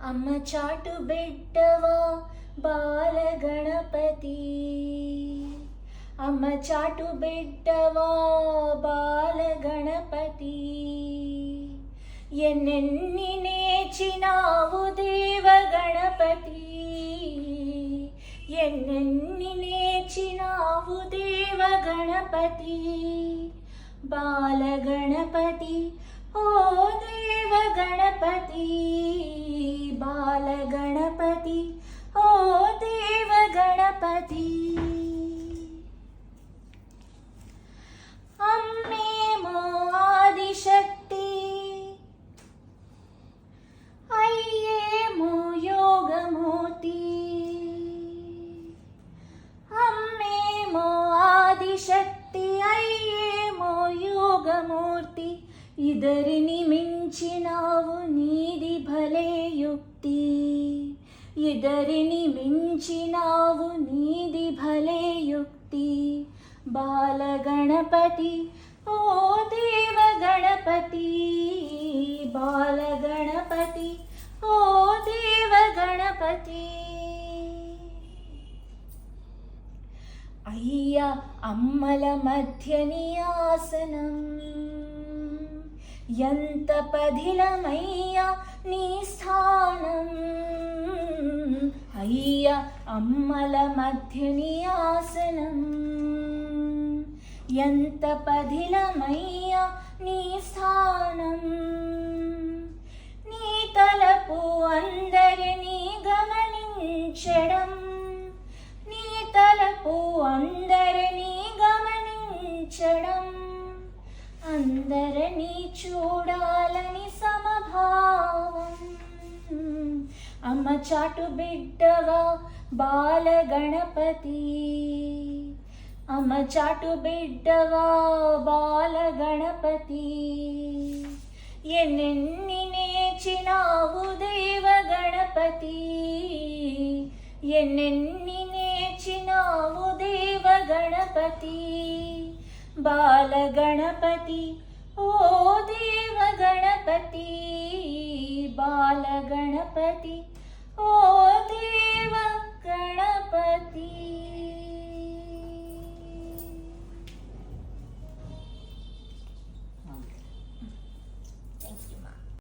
అమ్మ చాటు బిడ్డవా బాలగణపతి, అమ్మ చాటు బిడ్డవా బాలగణపతి, ఎన్నెన్ని నేర్చినావు దేవగణపతి, ఎన్నెన్ని నేర్చినావు దేవగణపతి, బాలగణపతి ఓ దేవగణపతి, బాలగణపతి ఓ దేవగణపతి. అమ్మేమో ఆదిశక్తి, అయ్యేమో యోగమూర్తి, అమ్మేమో ఆదిశక్తి, అయ్యేమో యోగమూర్తి, ఇద్దరిని మించినావు నీది భలే యుక్తి, ఇద్దరిని మించినావు నీది భలే యుక్తి, బాలగణపతి ఓ దేవగణపతి, బాలగణపతి ఓ దేవగణపతి. అయ్యా అమ్మల మధ్యని ఆసనం, ఎంత పదిలమయ్యా నీ స్థానం, అయ్యా అమ్మల మధ్యని ఆసనం, ఎంత పదిలమయ్యా నీ స్థానం, నీ తలపు అందరినీ గమనించడం, నీ తలపు అందరినీ గమనించడం, అందరినీ చూడాలని సమభావం, అమ్మ చాటు బిడ్డవా బాలగణపతి, అమ్మ చాటు బిడ్డవా బాలగణపతి, ఎన్నెన్ని నేర్చినావు దేవగణపతి, ఎన్నెన్ని నేర్చినావు దేవగణపతి, బాలగణపతి ఓ దేవగణపతి, బాలగణపతి ఓ దేవగణపతి.